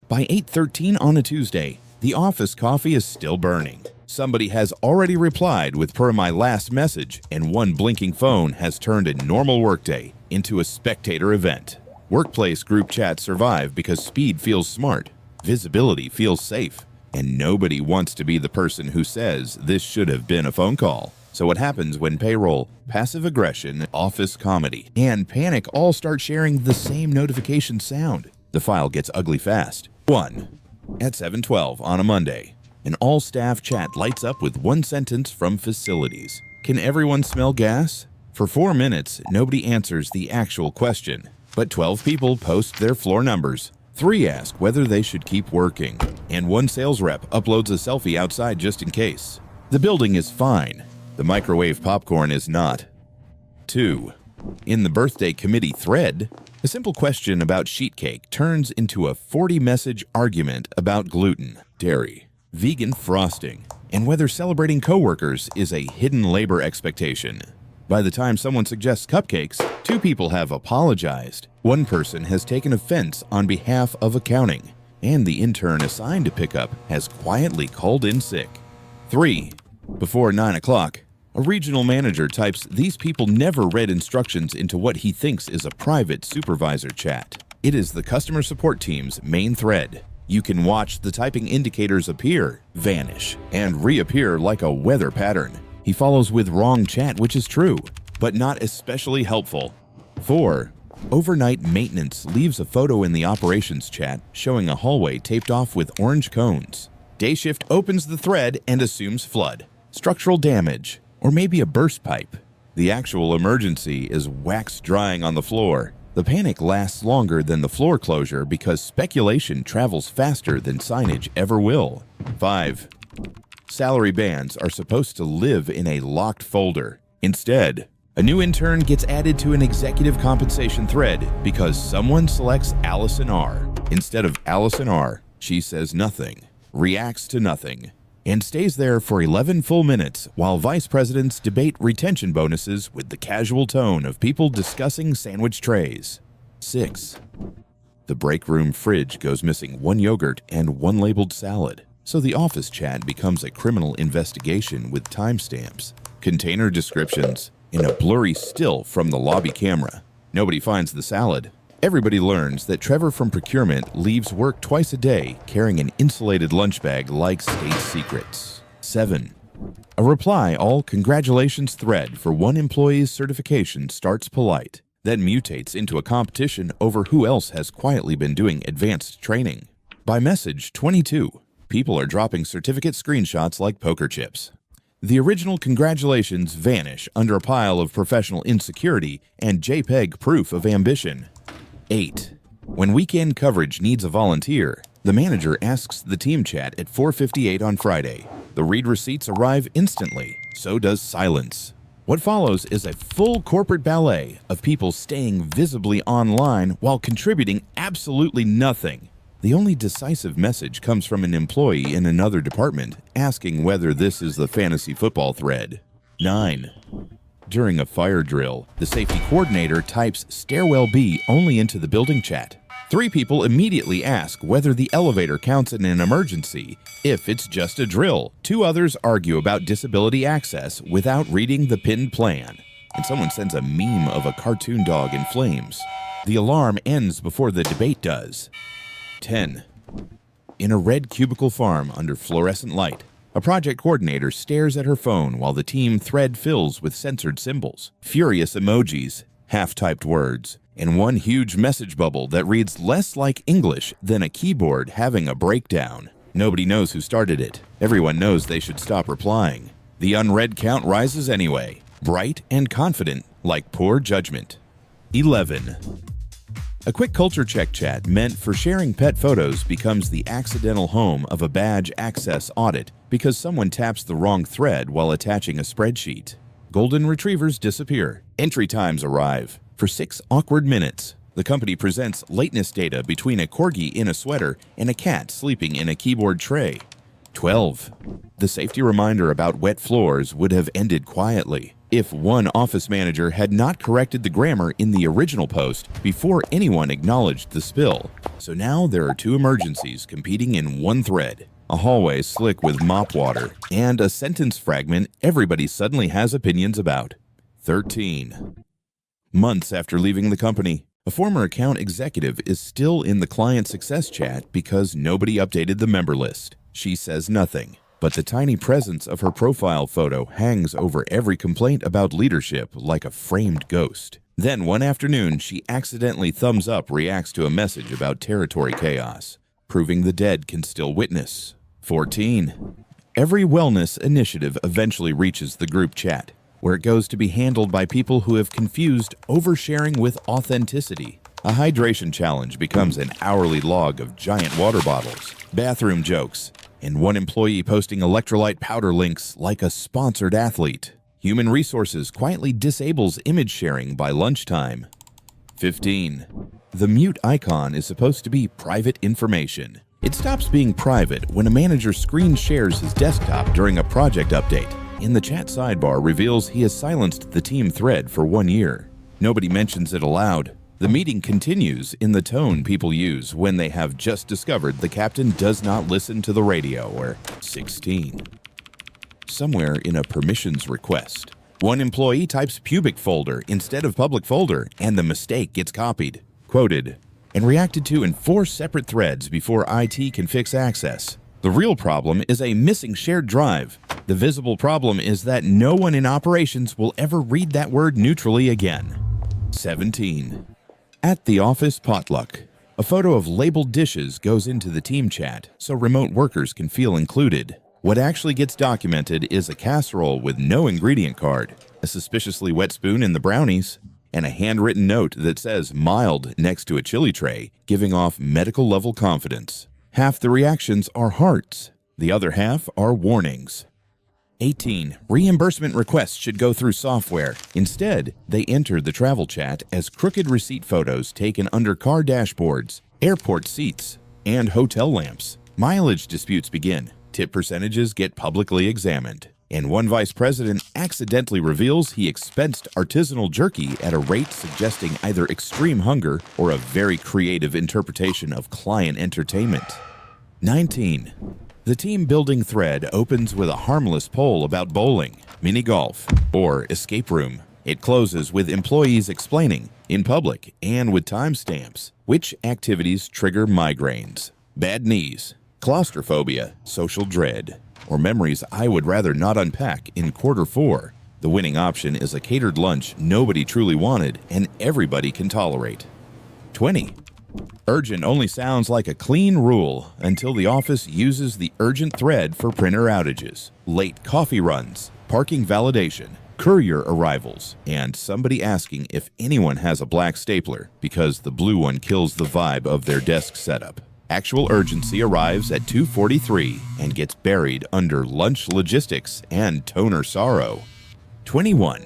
By 8:13 on a Tuesday, the office coffee is still burning. Somebody has already replied with "per my last message," and one blinking phone has turned a normal workday into a spectator event. Workplace group chats survive because speed feels smart, visibility feels safe, and nobody wants to be the person who says this should have been a phone call. So what happens when payroll, passive aggression, office comedy, and panic all start sharing the same notification sound? The file gets ugly fast. 1. At 7:12 on a Monday, an all-staff chat lights up with one sentence from facilities. Can everyone smell gas? For 4 minutes, nobody answers the actual question, but 12 people post their floor numbers. 3 ask whether they should keep working, and one sales rep uploads a selfie outside just in case. The building is fine. The microwave popcorn is not. 2. In the birthday committee thread, a simple question about sheet cake turns into a 40-message argument about gluten, dairy, vegan frosting, and whether celebrating coworkers is a hidden labor expectation. By the time someone suggests cupcakes, 2 people have apologized. One person has taken offense on behalf of accounting, and the intern assigned to pick up has quietly called in sick. 3. Before 9 o'clock, a regional manager types "These people never read instructions" into what he thinks is a private supervisor chat. It is the customer support team's main thread. You can watch the typing indicators appear, vanish, and reappear like a weather pattern. He follows with "wrong chat," which is true, but not especially helpful. 4. Overnight maintenance leaves a photo in the operations chat showing a hallway taped off with orange cones. Day shift opens the thread and assumes flood, structural damage, or maybe a burst pipe. The actual emergency is wax drying on the floor. The panic lasts longer than the floor closure because speculation travels faster than signage ever will. 5. Salary bands are supposed to live in a locked folder. Instead, a new intern gets added to an executive compensation thread because someone selects Allison R. Instead of Allison R, she says nothing, reacts to nothing, and stays there for 11 full minutes while vice presidents debate retention bonuses with the casual tone of people discussing sandwich trays. 6. The break room fridge goes missing 1 yogurt and 1 labeled salad, so the office chat becomes a criminal investigation with timestamps, container descriptions, and a blurry still from the lobby camera. Nobody finds the salad. Everybody learns that Trevor from procurement leaves work twice a day carrying an insulated lunch bag like state secrets. 7. A reply all congratulations thread for one employee's certification starts polite, then mutates into a competition over who else has quietly been doing advanced training. By message 22, people are dropping certificate screenshots like poker chips. The original congratulations vanish under a pile of professional insecurity and JPEG proof of ambition. 8. When weekend coverage needs a volunteer, the manager asks the team chat at 4:58 on Friday. The read receipts arrive instantly, so does silence. What follows is a full corporate ballet of people staying visibly online while contributing absolutely nothing. The only decisive message comes from an employee in another department asking whether this is the fantasy football thread. 9. During a fire drill, the safety coordinator types "stairwell B" only into the building chat. 3 people immediately ask whether the elevator counts in an emergency if it's just a drill. 2 others argue about disability access without reading the pinned plan, and someone sends a meme of a cartoon dog in flames. The alarm ends before the debate does. 10. In a red cubicle farm under fluorescent light, a project coordinator stares at her phone while the team thread fills with censored symbols, furious emojis, half-typed words, and one huge message bubble that reads less like English than a keyboard having a breakdown. Nobody knows who started it. Everyone knows they should stop replying. The unread count rises anyway, bright and confident like poor judgment. 11. A quick culture check chat meant for sharing pet photos becomes the accidental home of a badge access audit because someone taps the wrong thread while attaching a spreadsheet. Golden retrievers disappear. Entry times arrive. For 6 awkward minutes, the company presents lateness data between a corgi in a sweater and a cat sleeping in a keyboard tray. 12. The safety reminder about wet floors would have ended quietly. If one office manager had not corrected the grammar in the original post before anyone acknowledged the spill. So now there are two emergencies competing in one thread. A hallway slick with mop water, and a sentence fragment everybody suddenly has opinions about. 13. Months after leaving the company, a former account executive is still in the client success chat because nobody updated the member list. She says nothing, but the tiny presence of her profile photo hangs over every complaint about leadership like a framed ghost. Then one afternoon, she accidentally thumbs up reacts to a message about territory chaos, proving the dead can still witness. 14. Every wellness initiative eventually reaches the group chat, where it goes to be handled by people who have confused oversharing with authenticity. A hydration challenge becomes an hourly log of giant water bottles, bathroom jokes, and one employee posting electrolyte powder links like a sponsored athlete. Human resources quietly disables image sharing by lunchtime. 15. The mute icon is supposed to be private information. It stops being private when a manager screen shares his desktop during a project update. In the chat sidebar reveals he has silenced the team thread for 1 year. Nobody mentions it aloud. The meeting continues in the tone people use when they have just discovered the captain does not listen to the radio. Or 16. Somewhere in a permissions request, one employee types pubic folder instead of public folder, and the mistake gets copied, quoted, and reacted to in 4 separate threads before IT can fix access. The real problem is a missing shared drive. The visible problem is that no one in operations will ever read that word neutrally again. 17. At the office potluck, a photo of labeled dishes goes into the team chat so remote workers can feel included. What actually gets documented is a casserole with no ingredient card, a suspiciously wet spoon in the brownies, and a handwritten note that says mild next to a chili tray, giving off medical-level confidence. Half the reactions are hearts, the other half are warnings. 18. Reimbursement requests should go through software. Instead, they enter the travel chat as crooked receipt photos taken under car dashboards, airport seats, and hotel lamps. Mileage disputes begin. Tip percentages get publicly examined. And one vice president accidentally reveals he expensed artisanal jerky at a rate suggesting either extreme hunger or a very creative interpretation of client entertainment. 19. The team building thread opens with a harmless poll about bowling, mini golf, or escape room. It closes with employees explaining, in public and with timestamps, which activities trigger migraines, bad knees, claustrophobia, social dread, or memories I would rather not unpack in quarter 4. The winning option is a catered lunch nobody truly wanted and everybody can tolerate. 20. Urgent only sounds like a clean rule until the office uses the urgent thread for printer outages, late coffee runs, parking validation, courier arrivals, and somebody asking if anyone has a black stapler because the blue one kills the vibe of their desk setup. Actual urgency arrives at 2:43 and gets buried under lunch logistics and toner sorrow. 21.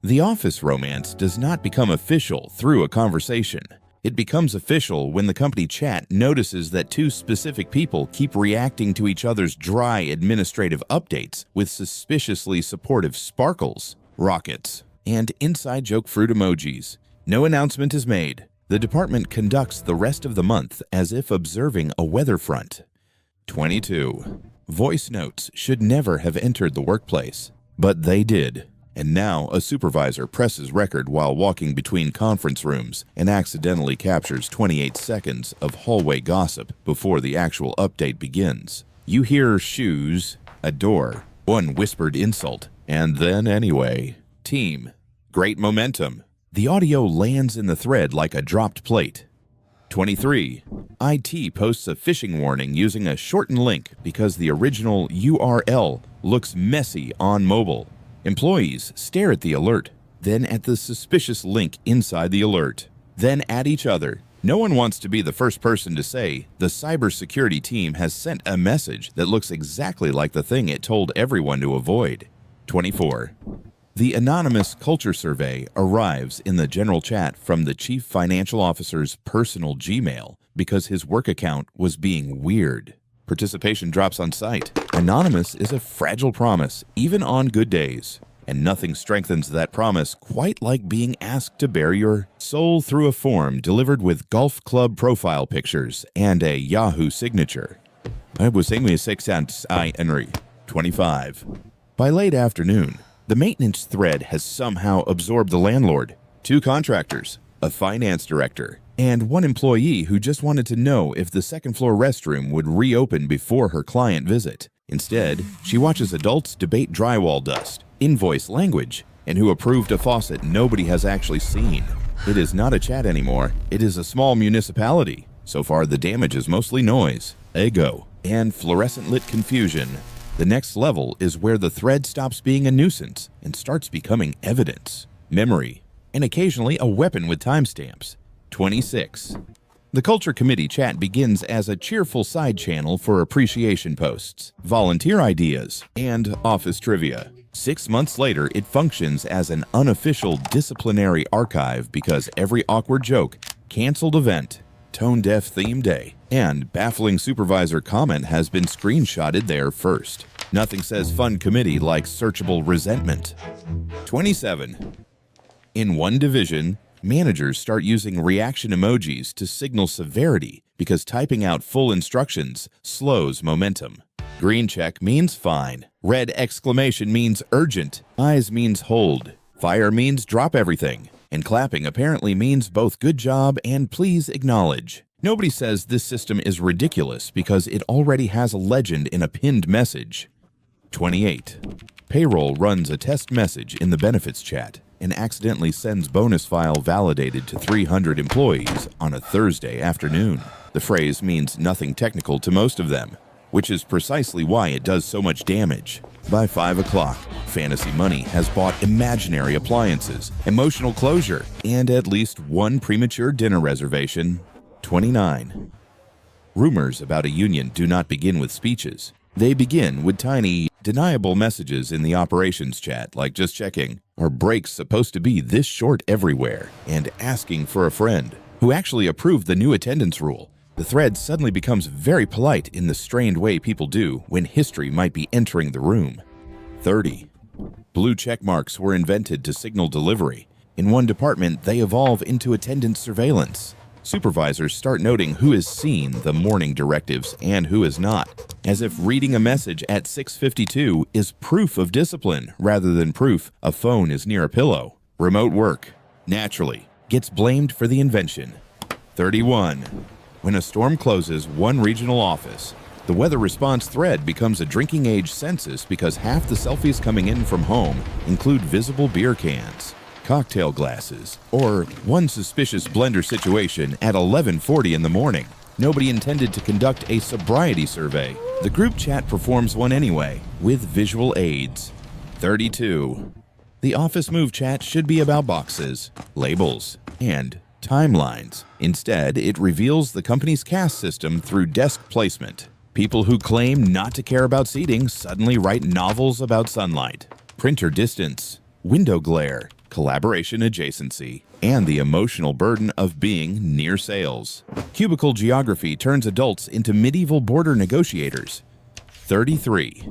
The office romance does not become official through a conversation. It becomes official when the company chat notices that 2 specific people keep reacting to each other's dry administrative updates with suspiciously supportive sparkles, rockets, and inside joke fruit emojis. No announcement is made. The department conducts the rest of the month as if observing a weather front. 22. Voice notes should never have entered the workplace, but they did. And now a supervisor presses record while walking between conference rooms and accidentally captures 28 seconds of hallway gossip before the actual update begins. You hear shoes, a door, one whispered insult, and then anyway. Team. Great momentum. The audio lands in the thread like a dropped plate. 23. IT posts a phishing warning using a shortened link because the original URL looks messy on mobile. Employees stare at the alert, then at the suspicious link inside the alert, then at each other. No one wants to be the first person to say the cybersecurity team has sent a message that looks exactly like the thing it told everyone to avoid. 24. The anonymous culture survey arrives in the general chat from the chief financial officer's personal Gmail because his work account was being weird. Participation drops on site. Anonymous is a fragile promise, even on good days. and nothing strengthens that promise quite like being asked to bare your soul through a form delivered with golf club profile pictures and a Yahoo signature. I was saying 6 Henry 25. By late afternoon, the maintenance thread has somehow absorbed the landlord, 2 contractors, a finance director, and 1 employee who just wanted to know if the second-floor restroom would reopen before her client visit. Instead, she watches adults debate drywall dust, invoice language, and who approved a faucet nobody has actually seen. It is not a chat anymore. It is a small municipality. So far, the damage is mostly noise, ego, and fluorescent-lit confusion. The next level is where the thread stops being a nuisance and starts becoming evidence, memory, and occasionally a weapon with timestamps. 26. The Culture Committee chat begins as a cheerful side channel for appreciation posts, volunteer ideas, and office trivia. 6 months later, it functions as an unofficial disciplinary archive because every awkward joke, canceled event, tone-deaf theme day, and baffling supervisor comment has been screenshotted there first. Nothing says fun committee like searchable resentment. 27. In one division, managers start using reaction emojis to signal severity because typing out full instructions slows momentum. Green check means fine. Red exclamation means urgent. Eyes means hold. Fire means drop everything. And clapping apparently means both good job and please acknowledge. Nobody says this system is ridiculous because it already has a legend in a pinned message. 28. Payroll runs a test message in the benefits chat and accidentally sends bonus file validated to 300 employees on a Thursday afternoon. The phrase means nothing technical to most of them, which is precisely why it does so much damage. By 5 o'clock, Fantasy Money has bought imaginary appliances, emotional closure, and at least 1 premature dinner reservation. 29. Rumors about a union do not begin with speeches. They begin with tiny, deniable messages in the operations chat, like just checking, are breaks supposed to be this short everywhere, and asking for a friend, who actually approved the new attendance rule. The thread suddenly becomes very polite in the strained way people do when history might be entering the room. 30. Blue check marks were invented to signal delivery. In one department, they evolve into attendance surveillance. Supervisors start noting who has seen the morning directives and who has not, as if reading a message at 6:52 is proof of discipline rather than proof a phone is near a pillow. Remote work, naturally, gets blamed for the invention. 31. When a storm closes one regional office, the weather response thread becomes a drinking age census because half the selfies coming in from home include visible beer cans, cocktail glasses, or one suspicious blender situation at 11:40 in the morning. Nobody intended to conduct a sobriety survey. The group chat performs one anyway, with visual aids. 32. The office move chat should be about boxes, labels, and timelines. Instead, it reveals the company's caste system through desk placement. People who claim not to care about seating suddenly write novels about sunlight, printer distance, window glare, collaboration adjacency, and the emotional burden of being near sales. Cubicle geography turns adults into medieval border negotiators. 33.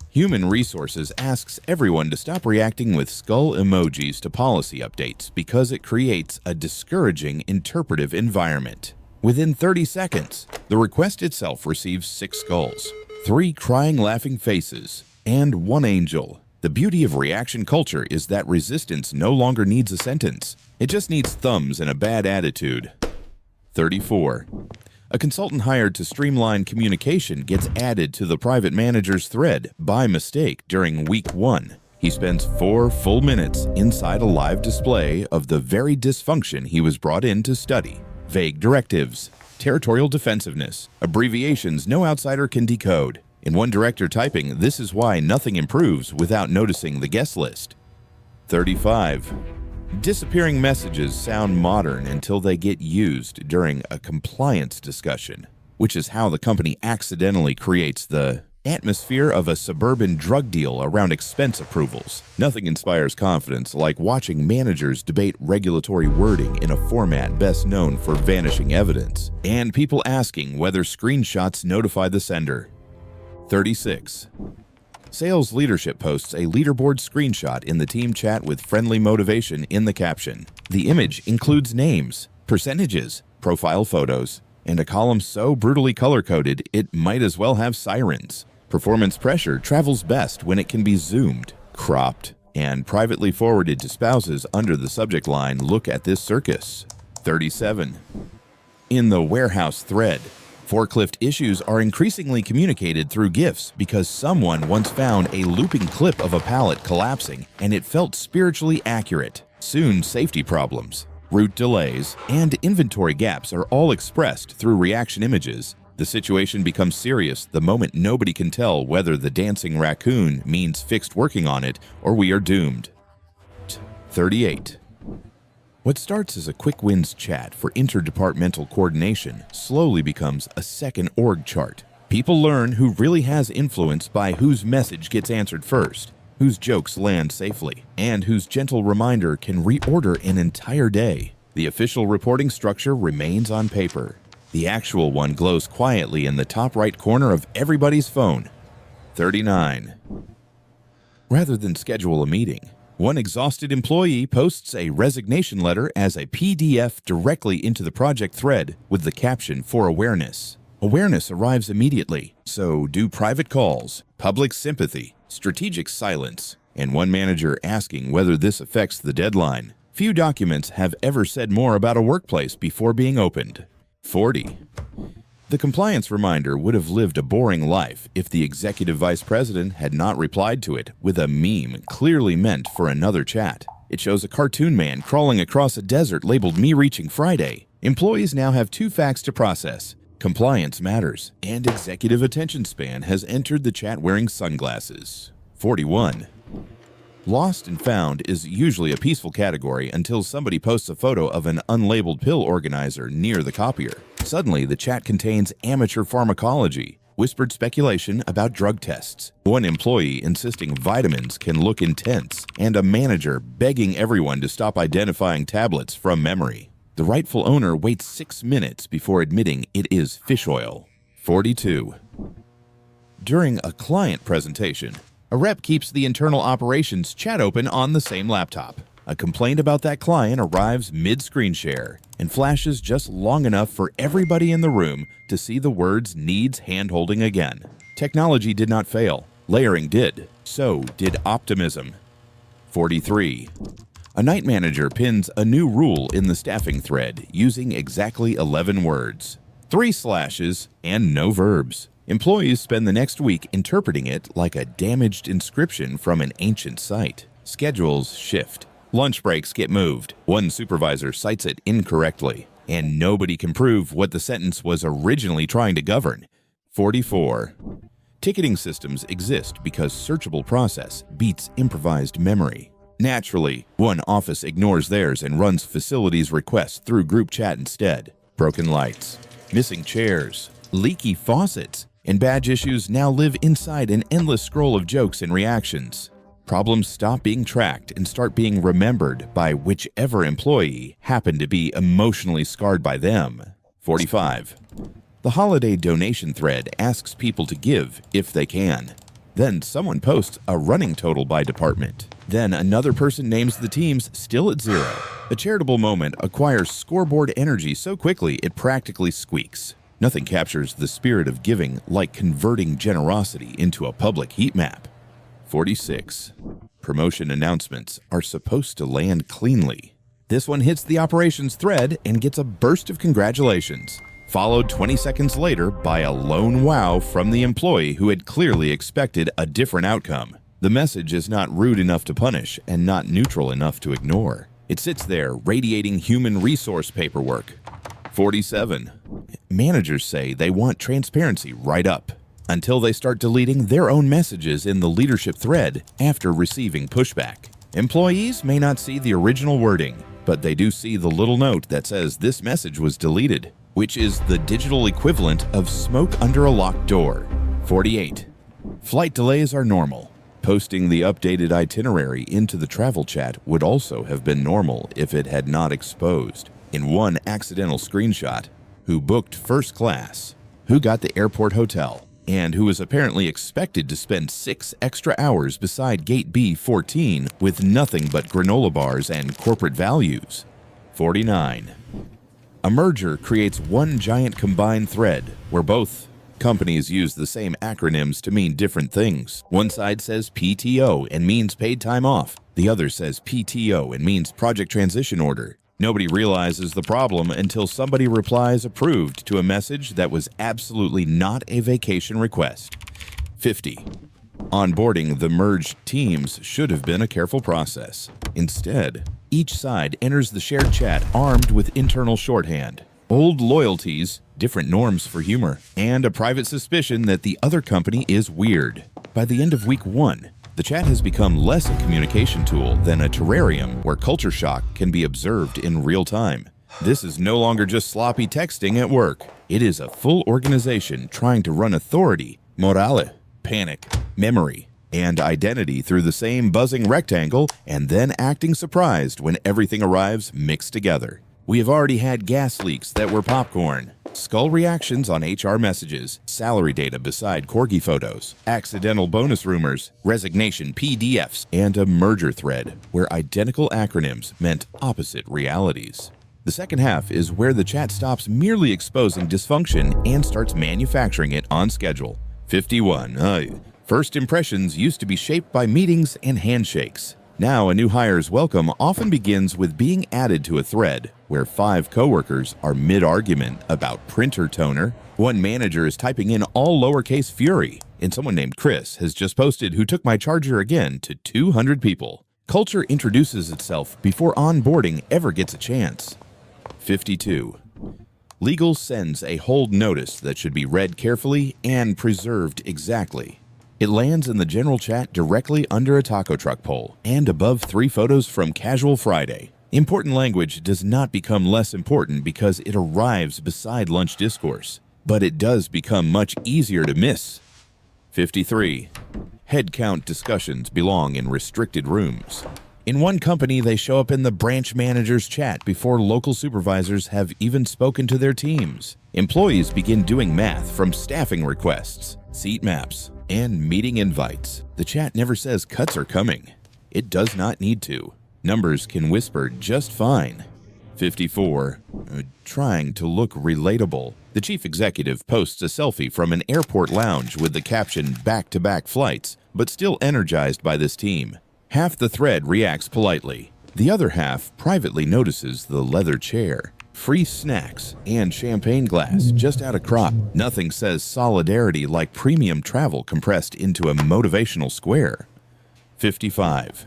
Human Resources asks everyone to stop reacting with skull emojis to policy updates because it creates a discouraging interpretive environment. Within 30 seconds, the request itself receives 6 skulls, 3 crying laughing faces, and 1 angel. The beauty of reaction culture is that resistance no longer needs a sentence. It just needs thumbs and a bad attitude. 34. A consultant hired to streamline communication gets added to the private manager's thread by mistake during week 1. He spends 4 full minutes inside a live display of the very dysfunction he was brought in to study. Vague directives, territorial defensiveness, abbreviations no outsider can decode. In one director typing, this is why nothing improves without noticing the guest list. 35. Disappearing messages sound modern until they get used during a compliance discussion, which is how the company accidentally creates the atmosphere of a suburban drug deal around expense approvals. Nothing inspires confidence like watching managers debate regulatory wording in a format best known for vanishing evidence, and people asking whether screenshots notify the sender. 36. Sales leadership posts a leaderboard screenshot in the team chat with friendly motivation in the caption. The image includes names, percentages, profile photos, and a column so brutally color-coded it might as well have sirens. Performance pressure travels best when it can be zoomed, cropped, and privately forwarded to spouses under the subject line, "Look at this circus." 37. In the warehouse thread, forklift issues are increasingly communicated through GIFs because someone once found a looping clip of a pallet collapsing and it felt spiritually accurate. Soon, safety problems, route delays, and inventory gaps are all expressed through reaction images. The situation becomes serious the moment nobody can tell whether the dancing raccoon means fixed working on it or we are doomed. 38. What starts as a quick wins chat for interdepartmental coordination slowly becomes a second org chart. People learn who really has influence by whose message gets answered first, whose jokes land safely, and whose gentle reminder can reorder an entire day. The official reporting structure remains on paper. The actual one glows quietly in the top right corner of everybody's phone. 39. Rather than schedule a meeting, one exhausted employee posts a resignation letter as a PDF directly into the project thread with the caption for awareness. Awareness arrives immediately, so do private calls, public sympathy, strategic silence, and one manager asking whether this affects the deadline. Few documents have ever said more about a workplace before being opened. 40. The compliance reminder would have lived a boring life if the executive vice president had not replied to it with a meme clearly meant for another chat. It shows a cartoon man crawling across a desert labeled "Me Reaching Friday." Employees now have two facts to process: compliance matters, and executive attention span has entered the chat wearing sunglasses. 41. Lost and found is usually a peaceful category until somebody posts a photo of an unlabeled pill organizer near the copier. Suddenly, the chat contains amateur pharmacology, whispered speculation about drug tests, one employee insisting vitamins can look intense, and a manager begging everyone to stop identifying tablets from memory. The rightful owner waits 6 minutes before admitting it is fish oil. 42. During a client presentation, a rep keeps the internal operations chat open on the same laptop. A complaint about that client arrives mid-screen share and flashes just long enough for everybody in the room to see the words "needs handholding" again. Technology did not fail. Layering did. So did optimism. 43. A night manager pins a new rule in the staffing thread using exactly 11 words, 3 slashes, and no verbs. Employees spend the next week interpreting it like a damaged inscription from an ancient site. Schedules shift. Lunch breaks get moved. One supervisor cites it incorrectly, and nobody can prove what the sentence was originally trying to govern. 44. Ticketing systems exist because searchable process beats improvised memory. Naturally, one office ignores theirs and runs facilities requests through group chat instead. Broken lights, missing chairs, leaky faucets, and badge issues now live inside an endless scroll of jokes and reactions. Problems stop being tracked and start being remembered by whichever employee happened to be emotionally scarred by them. 45. The holiday donation thread asks people to give if they can. Then someone posts a running total by department. Then another person names the teams still at 0. A charitable moment acquires scoreboard energy so quickly it practically squeaks. Nothing captures the spirit of giving like converting generosity into a public heat map. 46. Promotion announcements are supposed to land cleanly. This one hits the operations thread and gets a burst of congratulations, followed 20 seconds later by a lone wow from the employee who had clearly expected a different outcome. The message is not rude enough to punish and not neutral enough to ignore. It sits there radiating human resource paperwork. 47. Managers say they want transparency right up, until they start deleting their own messages in the leadership thread after receiving pushback. Employees may not see the original wording, but they do see the little note that says this message was deleted, which is the digital equivalent of smoke under a locked door. 48. Flight delays are normal. Posting the updated itinerary into the travel chat would also have been normal if it had not exposed, in one accidental screenshot, who booked first class, who got the airport hotel, and who is apparently expected to spend 6 extra hours beside gate B14 with nothing but granola bars and corporate values. 49. A merger creates one giant combined thread where both companies use the same acronyms to mean different things. One side says PTO and means paid time off. The other says PTO and means project transition order. Nobody realizes the problem until somebody replies approved to a message that was absolutely not a vacation request. 50. Onboarding the merged teams should have been a careful process. Instead, each side enters the shared chat armed with internal shorthand, old loyalties, different norms for humor, and a private suspicion that the other company is weird. By the end of week 1, the chat has become less a communication tool than a terrarium where culture shock can be observed in real time. This is no longer just sloppy texting at work. It is a full organization trying to run authority, morale, panic, memory, and identity through the same buzzing rectangle and then acting surprised when everything arrives mixed together. We have already had gas leaks that were popcorn, skull reactions on HR messages, salary data beside corgi photos, accidental bonus rumors, resignation PDFs, and a merger thread where identical acronyms meant opposite realities. The second half is where the chat stops merely exposing dysfunction and starts manufacturing it on schedule. 51. First impressions used to be shaped by meetings and handshakes. Now, a new hire's welcome often begins with being added to a thread where 5 coworkers are mid-argument about printer toner, one manager is typing in all lowercase fury, and someone named Chris has just posted "who took my charger again" to 200 people. Culture introduces itself before onboarding ever gets a chance. 52. Legal sends a hold notice that should be read carefully and preserved exactly. It lands in the general chat directly under a taco truck pole and above 3 photos from Casual Friday. Important language does not become less important because it arrives beside lunch discourse, but it does become much easier to miss. 53. Headcount discussions belong in restricted rooms. In one company, they show up in the branch manager's chat before local supervisors have even spoken to their teams. Employees begin doing math from staffing requests, seat maps, and meeting invites. The chat never says cuts are coming. It does not need to. Numbers can whisper just fine. 54. Trying to look relatable. The chief executive posts a selfie from an airport lounge with the caption "back-to-back flights," but still energized by this team. Half the thread reacts politely. The other half privately notices the leather chair, free snacks, and champagne glass just out of crop. Nothing says solidarity like premium travel compressed into a motivational square. 55.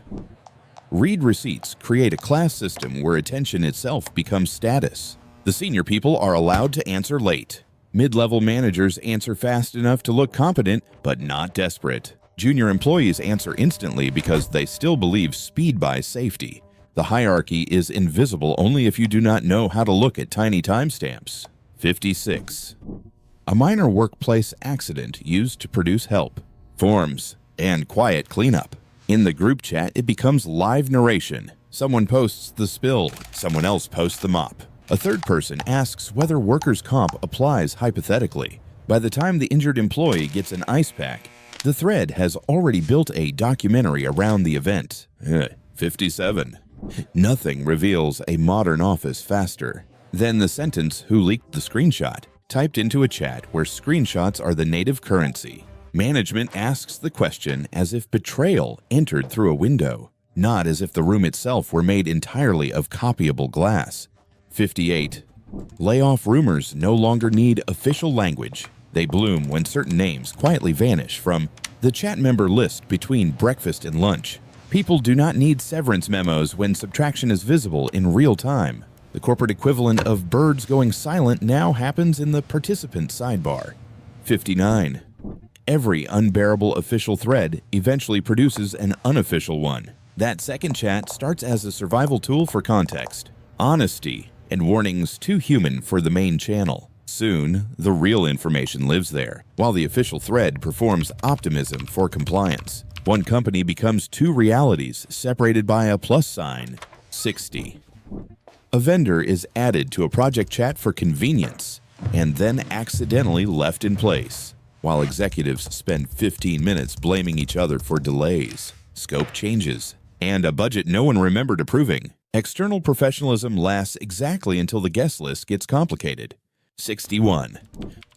Read receipts create a class system where attention itself becomes status. The senior people are allowed to answer late. Mid-level managers answer fast enough to look competent, but not desperate. Junior employees answer instantly because they still believe speed buys safety. The hierarchy is invisible only if you do not know how to look at tiny timestamps. 56. A minor workplace accident used to produce help, forms, and quiet cleanup. In the group chat, it becomes live narration. Someone posts the spill, someone else posts the mop. A third person asks whether workers' comp applies hypothetically. By the time the injured employee gets an ice pack, the thread has already built a documentary around the event. 57. Nothing reveals a modern office faster than the sentence "who leaked the screenshot," typed into a chat where screenshots are the native currency. Management asks the question as if betrayal entered through a window, not as if the room itself were made entirely of copyable glass. 58. Layoff rumors no longer need official language. They bloom when certain names quietly vanish from the chat member list between breakfast and lunch. People do not need severance memos when subtraction is visible in real time. The corporate equivalent of birds going silent now happens in the participant sidebar. 59. Every unbearable official thread eventually produces an unofficial one. That second chat starts as a survival tool for context, honesty, and warnings too human for the main channel. Soon, the real information lives there, while the official thread performs optimism for compliance. One company becomes 2 realities separated by a plus sign. 60. A vendor is added to a project chat for convenience and then accidentally left in place. while executives spend 15 minutes blaming each other for delays, scope changes, and a budget no one remembered approving. External professionalism lasts exactly until the guest list gets complicated. 61.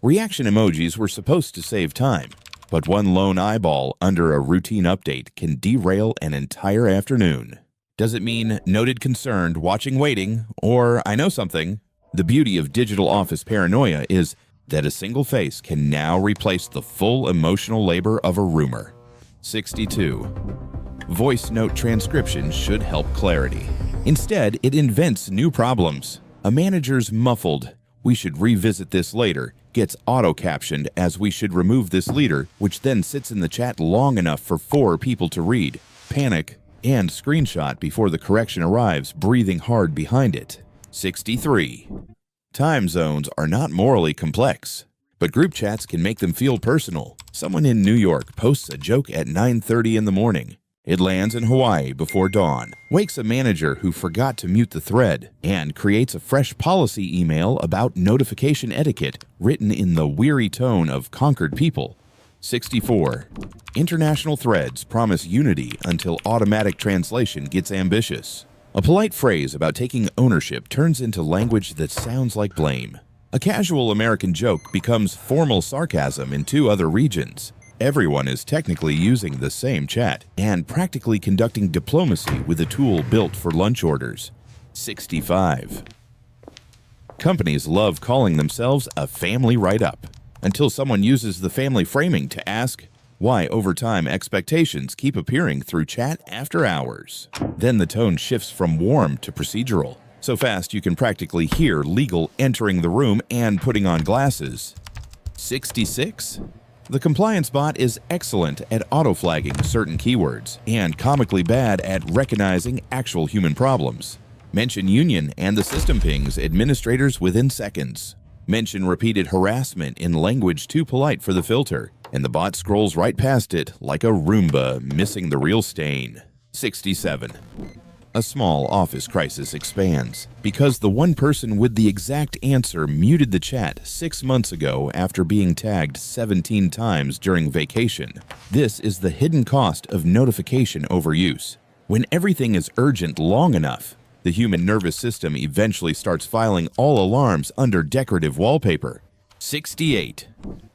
Reaction emojis were supposed to save time, but one lone eyeball under a routine update can derail an entire afternoon. Does it mean noted concerned, watching waiting, or I know something? The beauty of digital office paranoia is that a single face can now replace the full emotional labor of a rumor. 62. Voice note transcription should help clarity. Instead, it invents new problems. A manager's muffled, "We should revisit this later," gets auto-captioned as "We should remove this leader," which then sits in the chat long enough for 4 people to read, panic, and screenshot before the correction arrives, breathing hard behind it. 63. Time zones are not morally complex, but group chats can make them feel personal. Someone in New York posts a joke at 9:30 in the morning. It lands in Hawaii before dawn, wakes a manager who forgot to mute the thread, and creates a fresh policy email about notification etiquette written in the weary tone of conquered people. 64. International threads promise unity until automatic translation gets ambitious. A polite phrase about taking ownership turns into language that sounds like blame. A casual American joke becomes formal sarcasm in 2 other regions. Everyone is technically using the same chat and practically conducting diplomacy with a tool built for lunch orders. 65. Companies love calling themselves a family write-up until someone uses the family framing to ask why overtime expectations keep appearing through chat after hours. Then the tone shifts from warm to procedural, so fast you can practically hear legal entering the room and putting on glasses. 66. The compliance bot is excellent at auto-flagging certain keywords and comically bad at recognizing actual human problems. Mention union and the system pings administrators within seconds. Mention repeated harassment in language too polite for the filter, and the bot scrolls right past it like a Roomba missing the real stain. 67. A small office crisis expands because the one person with the exact answer muted the chat 6 months ago after being tagged 17 times during vacation. This is the hidden cost of notification overuse. When everything is urgent long enough, the human nervous system eventually starts filing all alarms under decorative wallpaper. 68.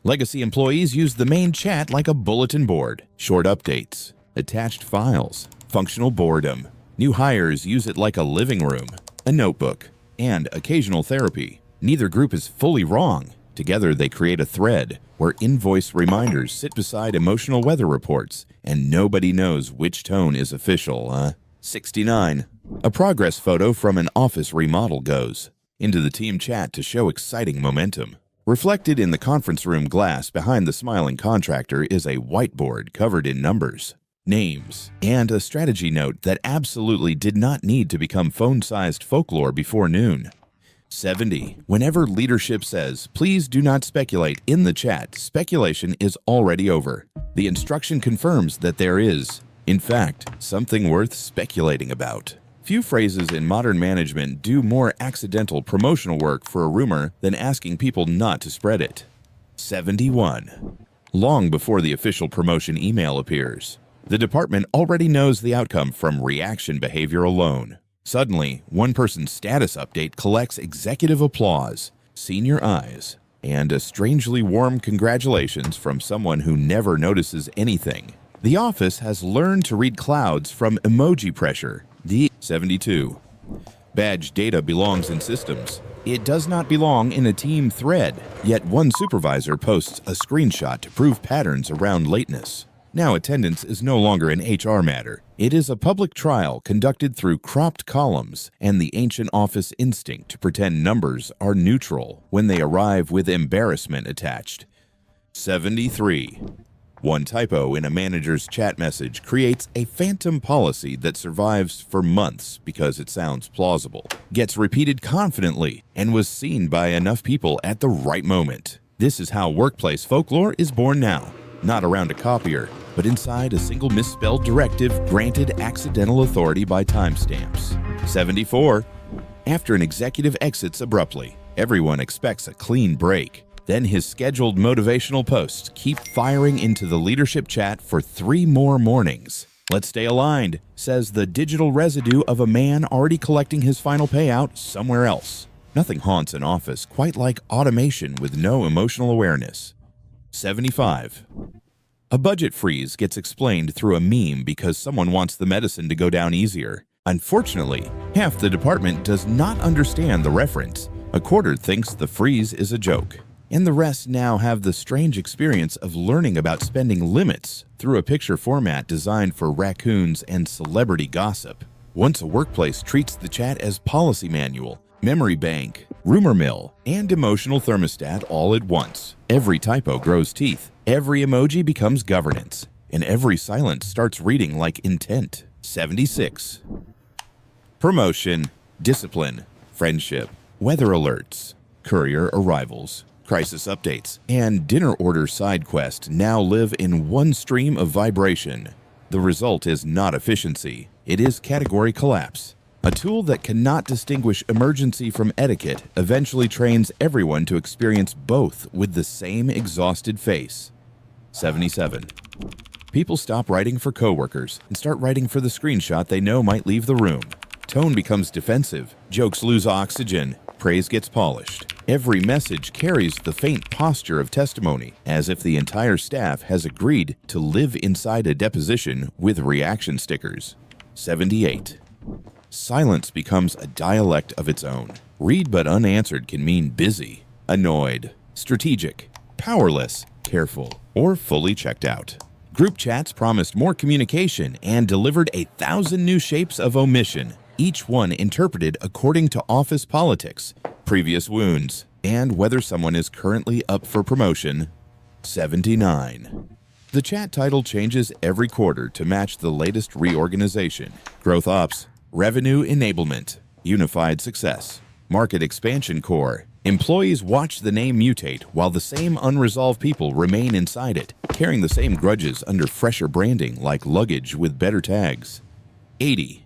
Legacy employees use the main chat like a bulletin board. Short updates, attached files, functional boredom. New hires use it like a living room, a notebook, and occasional therapy. Neither group is fully wrong. Together they create a thread where invoice reminders sit beside emotional weather reports, and nobody knows which tone is official, 69. A progress photo from an office remodel goes into the team chat to show exciting momentum. Reflected in the conference room glass behind the smiling contractor is a whiteboard covered in numbers, names, and a strategy note that absolutely did not need to become phone-sized folklore before noon. 70. Whenever leadership says, "Please do not speculate" in the chat, speculation is already over. The instruction confirms that there is, in fact, something worth speculating about. Few phrases in modern management do more accidental promotional work for a rumor than asking people not to spread it. 71. Long before the official promotion email appears, the department already knows the outcome from reaction behavior alone. Suddenly, one person's status update collects executive applause, senior eyes, and a strangely warm congratulations from someone who never notices anything. The office has learned to read clouds from emoji pressure. 72. Badge data belongs in systems. It does not belong in a team thread, yet one supervisor posts a screenshot to prove patterns around lateness. Now attendance is no longer an HR matter. It is a public trial conducted through cropped columns and the ancient office instinct to pretend numbers are neutral when they arrive with embarrassment attached. 73. One typo in a manager's chat message creates a phantom policy that survives for months because it sounds plausible, gets repeated confidently, and was seen by enough people at the right moment. This is how workplace folklore is born now, not around a copier, but inside a single misspelled directive granted accidental authority by timestamps. 74. After an executive exits abruptly, everyone expects a clean break. Then his scheduled motivational posts keep firing into the leadership chat for 3 more mornings. "Let's stay aligned," says the digital residue of a man already collecting his final payout somewhere else. Nothing haunts an office quite like automation with no emotional awareness. 75. A budget freeze gets explained through a meme because someone wants the medicine to go down easier. Unfortunately, half the department does not understand the reference. A quarter thinks the freeze is a joke. And the rest now have the strange experience of learning about spending limits through a picture format designed for raccoons and celebrity gossip. Once a workplace treats the chat as policy manual, memory bank, rumor mill, and emotional thermostat all at once. Every typo grows teeth, every emoji becomes governance, and every silence starts reading like intent. 76. Promotion, discipline, friendship, weather alerts, courier arrivals, crisis updates, and dinner order side quest now live in one stream of vibration. The result is not efficiency, it is category collapse. A tool that cannot distinguish emergency from etiquette eventually trains everyone to experience both with the same exhausted face. 77. People stop writing for coworkers and start writing for the screenshot they know might leave the room. Tone becomes defensive, jokes lose oxygen, praise gets polished. Every message carries the faint posture of testimony, as if the entire staff has agreed to live inside a deposition with reaction stickers. 78. Silence becomes a dialect of its own. Read but unanswered can mean busy, annoyed, strategic, powerless, careful, or fully checked out. Group chats promised more communication and delivered 1,000 new shapes of omission, each one interpreted according to office politics, previous wounds, and whether someone is currently up for promotion. 79. The chat title changes every quarter to match the latest reorganization. Growth Ops, Revenue Enablement, Unified Success, Market Expansion Core. Employees watch the name mutate while the same unresolved people remain inside it, carrying the same grudges under fresher branding like luggage with better tags. 80.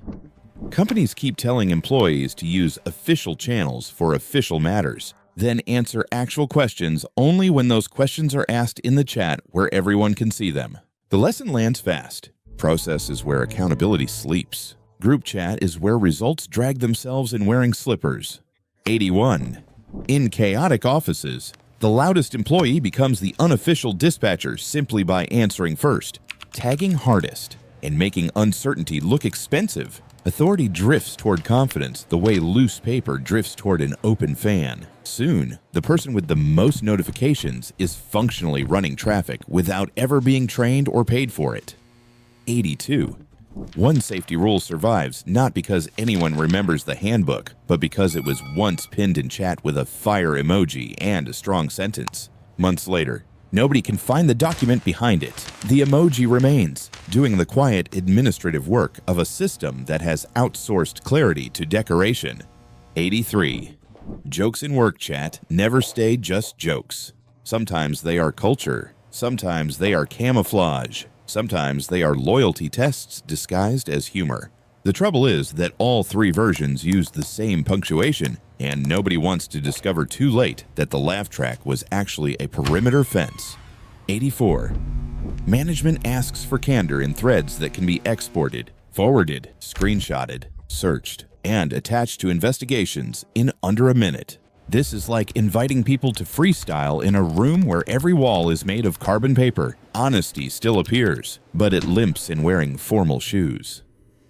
Companies keep telling employees to use official channels for official matters, then answer actual questions only when those questions are asked in the chat where everyone can see them. The lesson lands fast. Process is where accountability sleeps. Group chat is where results drag themselves in wearing slippers. 81. In chaotic offices, the loudest employee becomes the unofficial dispatcher simply by answering first, tagging hardest, and making uncertainty look expensive. Authority drifts toward confidence the way loose paper drifts toward an open fan. Soon, the person with the most notifications is functionally running traffic without ever being trained or paid for it. 82. One safety rule survives not because anyone remembers the handbook, but because it was once pinned in chat with a fire emoji and a strong sentence. Months later, nobody can find the document behind it. The emoji remains, doing the quiet administrative work of a system that has outsourced clarity to decoration. 83. Jokes in work chat never stay just jokes. Sometimes they are culture. Sometimes they are camouflage. Sometimes they are loyalty tests disguised as humor. The trouble is that all 3 versions use the same punctuation, and nobody wants to discover too late that the laugh track was actually a perimeter fence. 84. Management asks for candor in threads that can be exported, forwarded, screenshotted, searched, and attached to investigations in under a minute. This is like inviting people to freestyle in a room where every wall is made of carbon paper. Honesty still appears, but it limps in wearing formal shoes.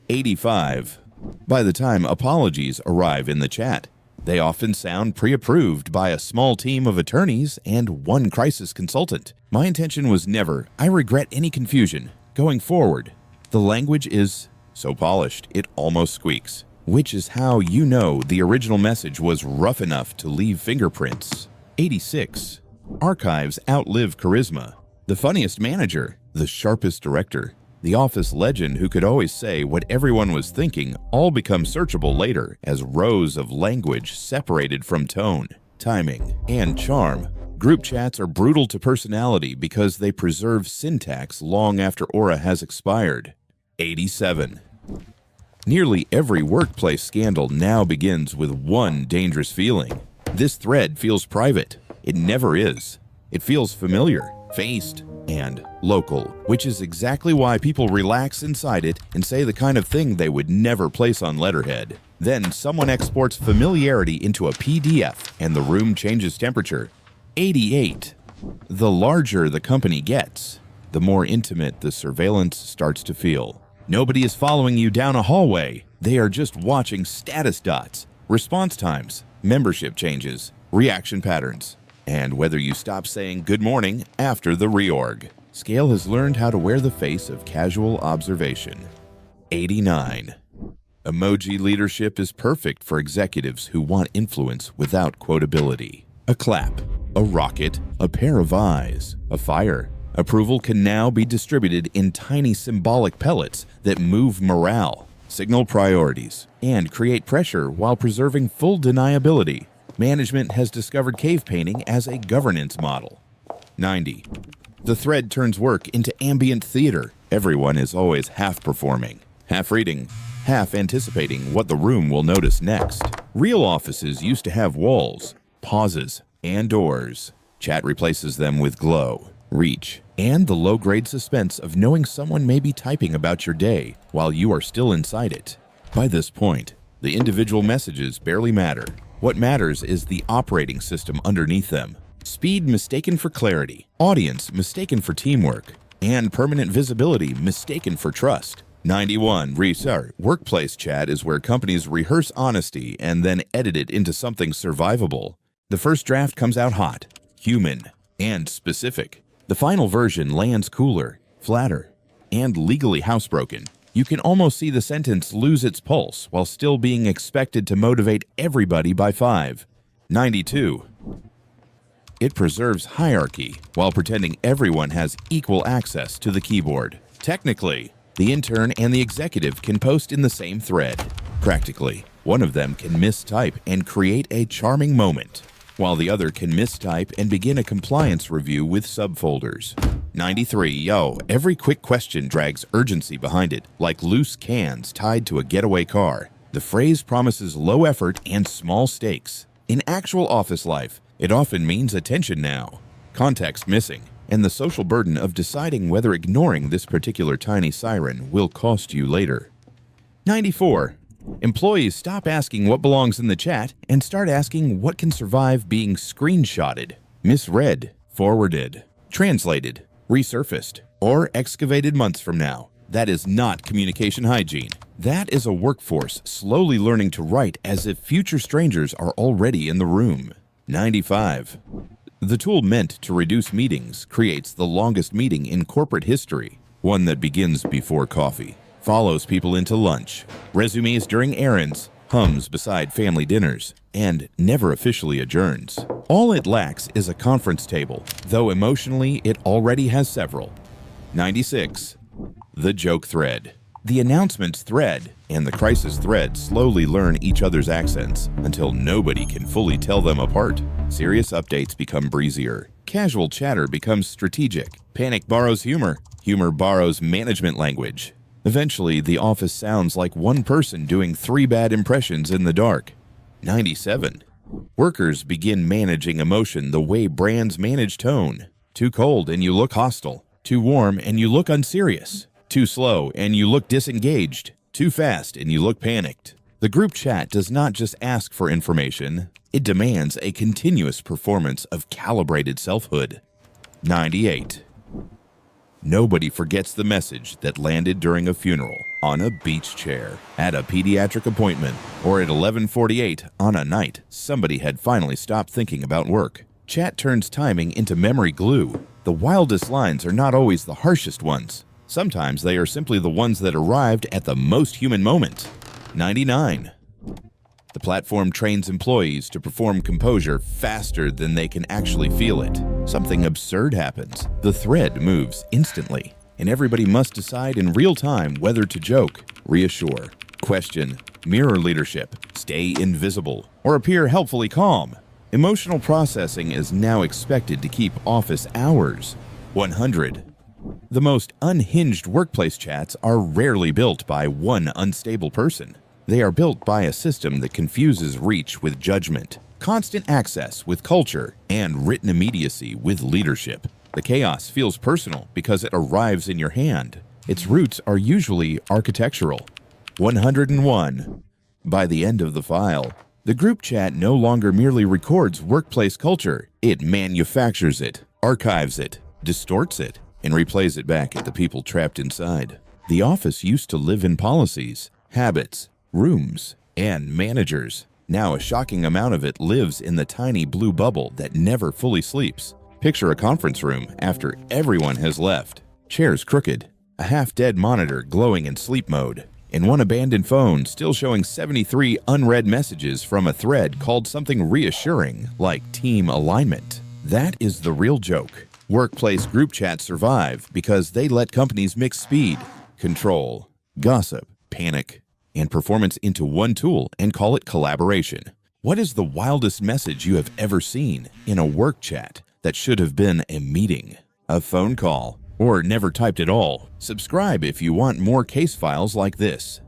85. By the time apologies arrive in the chat, they often sound pre-approved by a small team of attorneys and one crisis consultant. My intention was never, I regret any confusion. Going forward, the language is so polished it almost squeaks, which is how you know the original message was rough enough to leave fingerprints. 86. Archives outlive charisma. The funniest manager, the sharpest director, the office legend who could always say what everyone was thinking all become searchable later as rows of language separated from tone, timing, and charm. Group chats are brutal to personality because they preserve syntax long after aura has expired. 87. Nearly every workplace scandal now begins with one dangerous feeling. This thread feels private. It never is. It feels familiar, phased, and local, which is exactly why people relax inside it and say the kind of thing they would never place on letterhead. Then someone exports familiarity into a PDF and the room changes temperature. 88. The larger the company gets, the more intimate the surveillance starts to feel. Nobody is following you down a hallway. They are just watching status dots, response times, membership changes, reaction patterns, and whether you stop saying good morning after the reorg. Scale has learned how to wear the face of casual observation. 89. Emoji leadership is perfect for executives who want influence without quotability. A clap, a rocket, a pair of eyes, a fire. Approval can now be distributed in tiny symbolic pellets that move morale, signal priorities, and create pressure while preserving full deniability. Management has discovered cave painting as a governance model. 90. The thread turns work into ambient theater. Everyone is always half performing, half reading, half anticipating what the room will notice next. Real offices used to have walls, pauses, and doors. Chat replaces them with glow, reach, and the low-grade suspense of knowing someone may be typing about your day while you are still inside it. By this point, the individual messages barely matter. What matters is the operating system underneath them. Speed mistaken for clarity, audience mistaken for teamwork, and permanent visibility mistaken for trust. 91. Workplace chat is where companies rehearse honesty and then edit it into something survivable. The first draft comes out hot, human, and specific. The final version lands cooler, flatter, and legally housebroken. You can almost see the sentence lose its pulse while still being expected to motivate everybody by 5. 92. It preserves hierarchy while pretending everyone has equal access to the keyboard. Technically, the intern and the executive can post in the same thread. Practically, one of them can mistype and create a charming moment, while the other can mistype and begin a compliance review with subfolders. 93. Every quick question drags urgency behind it, like loose cans tied to a getaway car. The phrase promises low effort and small stakes. In actual office life, it often means attention now, context missing, and the social burden of deciding whether ignoring this particular tiny siren will cost you later. 94. Employees stop asking what belongs in the chat and start asking what can survive being screenshotted, misread, forwarded, translated, resurfaced, or excavated months from now. That is not communication hygiene. That is a workforce slowly learning to write as if future strangers are already in the room. 95. The tool meant to reduce meetings creates the longest meeting in corporate history, one that begins before coffee, follows people into lunch, resumes during errands, hums beside family dinners, and never officially adjourns. All it lacks is a conference table, though emotionally it already has several. 96. The joke thread. The announcements thread and the crisis thread slowly learn each other's accents until nobody can fully tell them apart. Serious updates become breezier. Casual chatter becomes strategic. Panic borrows humor. Humor borrows management language. Eventually, the office sounds like one person doing 3 bad impressions in the dark. 97. Workers begin managing emotion the way brands manage tone. Too cold and you look hostile. Too warm and you look unserious. Too slow and you look disengaged. Too fast and you look panicked. The group chat does not just ask for information, it demands a continuous performance of calibrated selfhood. 98. Nobody forgets the message that landed during a funeral, on a beach chair, at a pediatric appointment, or at 11:48 on a night somebody had finally stopped thinking about work. Chat turns timing into memory glue. The wildest lines are not always the harshest ones. Sometimes they are simply the ones that arrived at the most human moment. 99. The platform trains employees to perform composure faster than they can actually feel it. Something absurd happens. The thread moves instantly, and everybody must decide in real time whether to joke, reassure, question, mirror leadership, stay invisible, or appear helpfully calm. Emotional processing is now expected to keep office hours. 100. The most unhinged workplace chats are rarely built by one unstable person. They are built by a system that confuses reach with judgment, constant access with culture, and written immediacy with leadership. The chaos feels personal because it arrives in your hand. Its roots are usually architectural. 101. By the end of the file, the group chat no longer merely records workplace culture, it manufactures it, archives it, distorts it, and replays it back at the people trapped inside. The office used to live in policies, habits, rooms, and managers. Now a shocking amount of it lives in the tiny blue bubble that never fully sleeps. Picture a conference room after everyone has left. Chairs crooked, a half-dead monitor glowing in sleep mode, and one abandoned phone still showing 73 unread messages from a thread called something reassuring, like team alignment. That is the real joke. Workplace group chats survive because they let companies mix speed, control, gossip, panic, and performance into one tool and call it collaboration. What is the wildest message you have ever seen in a work chat that should have been a meeting, a phone call, or never typed at all? Subscribe if you want more case files like this.